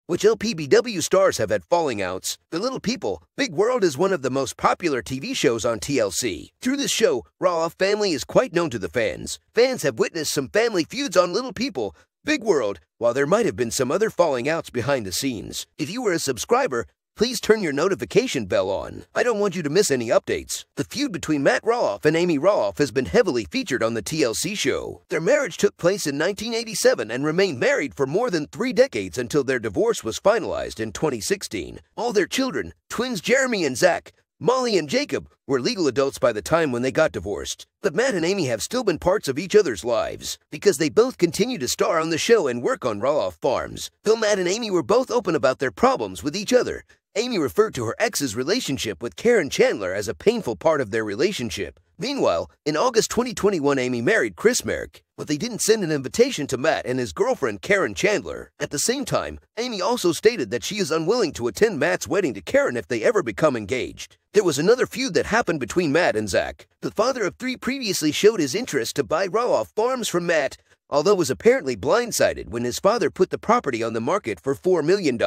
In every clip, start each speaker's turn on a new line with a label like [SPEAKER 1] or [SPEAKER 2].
[SPEAKER 1] which LPBW stars have had falling outs. The Little People, Big World is one of the most popular TV shows on TLC. Through this show, Roloff family is quite known to the fans. Fans have witnessed some family feuds on Little People, Big World, while there might have been some other falling outs behind the scenes. If you were a subscriber, please turn your notification bell on. I don't want you to miss any updates. The feud between Matt Roloff and Amy Roloff has been heavily featured on the TLC show. Their marriage took place in 1987 and remained married for more than 3 decades until their divorce was finalized in 2016. All their children, twins Jeremy and Zack, Molly and Jacob, were legal adults by the time when they got divorced. But Matt and Amy have still been parts of each other's lives, because they both continue to star on the show and work on Roloff Farms. Though Matt and Amy were both open about their problems with each other, Amy referred to her ex's relationship with Karen Chandler as a painful part of their relationship. Meanwhile, in August 2021, Amy married Chris Merrick, but they didn't send an invitation to Matt and his girlfriend Karen Chandler. At the same time, Amy also stated that she is unwilling to attend Matt's wedding to Karen if they ever become engaged. There was another feud that happened between Matt and Zack. The father of 3 previously showed his interest to buy Roloff Farms from Matt, although was apparently blindsided when his father put the property on the market for $4 million.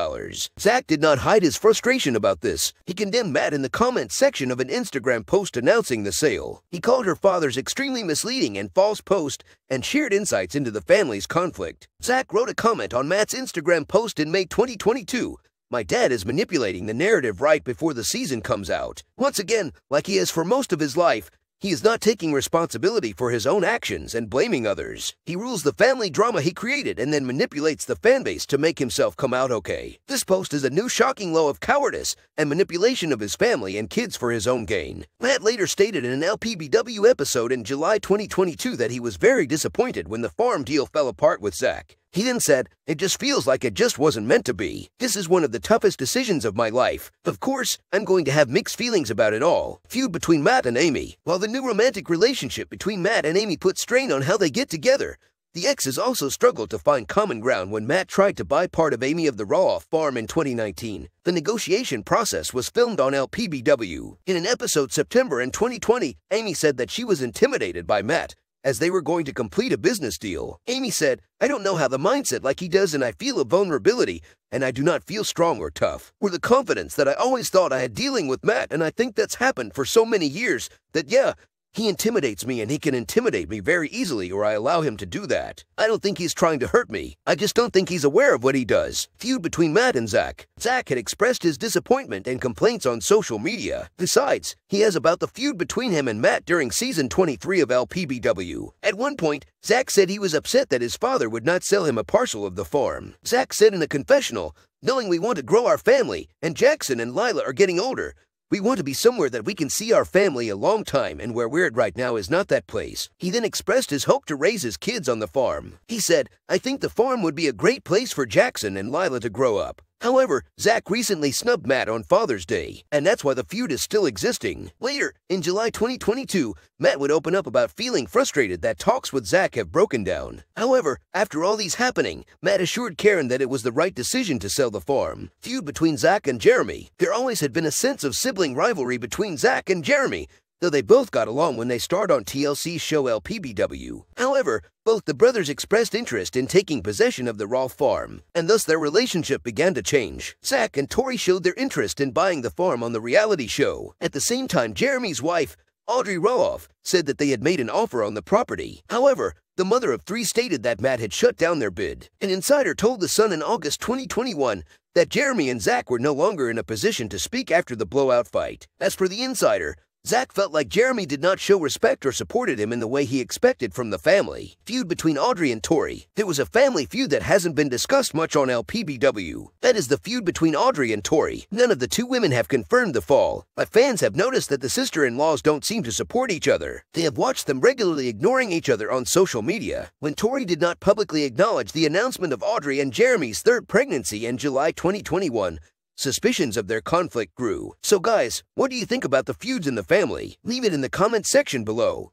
[SPEAKER 1] Zack did not hide his frustration about this. He condemned Matt in the comments section of an Instagram post announcing the sale. He called her father's extremely misleading and false post and shared insights into the family's conflict. Zack wrote a comment on Matt's Instagram post in May 2022. "My dad is manipulating the narrative right before the season comes out. Once again, like he has for most of his life, he is not taking responsibility for his own actions and blaming others. He rules the family drama he created and then manipulates the fanbase to make himself come out okay. This post is a new shocking low of cowardice and manipulation of his family and kids for his own gain." Matt later stated in an LPBW episode in July 2022 that he was very disappointed when the farm deal fell apart with Zack. He then said, "It just feels like it just wasn't meant to be. This is one of the toughest decisions of my life. Of course, I'm going to have mixed feelings about it all." Feud between Matt and Amy. While the new romantic relationship between Matt and Amy put strain on how they get together, the exes also struggled to find common ground when Matt tried to buy part of Amy of the Roloff farm in 2019. The negotiation process was filmed on LPBW. In an episode September in 2020, Amy said that she was intimidated by Matt, as they were going to complete a business deal. Amy said, "I don't know how the mindset like he does, and I feel a vulnerability, and I do not feel strong or tough. Or the confidence that I always thought I had dealing with Matt, and I think that's happened for so many years that, yeah, he intimidates me, and he can intimidate me very easily, or I allow him to do that. I don't think he's trying to hurt me. I just don't think he's aware of what he does." Feud between Matt and Zack. Zack had expressed his disappointment and complaints on social media. Besides, he has about the feud between him and Matt during season 23 of LPBW. At one point, Zack said he was upset that his father would not sell him a parcel of the farm. Zack said in a confessional, "Knowing we want to grow our family, and Jackson and Lila are getting older, we want to be somewhere that we can see our family a long time, and where we're at right now is not that place." He then expressed his hope to raise his kids on the farm. He said, "I think the farm would be a great place for Jackson and Lila to grow up." However, Zack recently snubbed Matt on Father's Day, and that's why the feud is still existing. Later, in July 2022, Matt would open up about feeling frustrated that talks with Zack have broken down. However, after all these happening, Matt assured Karen that it was the right decision to sell the farm. Feud between Zack and Jeremy. There always had been a sense of sibling rivalry between Zack and Jeremy, though they both got along when they starred on TLC's show LPBW. However, both the brothers expressed interest in taking possession of the Roth farm, and thus their relationship began to change. Zack and Tori showed their interest in buying the farm on the reality show. At the same time, Jeremy's wife, Audrey Roloff, said that they had made an offer on the property. However, the mother of 3 stated that Matt had shut down their bid. An insider told The Sun in August 2021 that Jeremy and Zack were no longer in a position to speak after the blowout fight. As for the insider, Zack felt like Jeremy did not show respect or supported him in the way he expected from the family. Feud between Audrey and Tori. There was a family feud that hasn't been discussed much on LPBW. That is the feud between Audrey and Tori. None of the 2 women have confirmed the fall, but fans have noticed that the sister-in-laws don't seem to support each other. They have watched them regularly ignoring each other on social media. When Tori did not publicly acknowledge the announcement of Audrey and Jeremy's 3rd pregnancy in July 2021, suspicions of their conflict grew. So guys, what do you think about the feuds in the family? Leave it in the comment section below.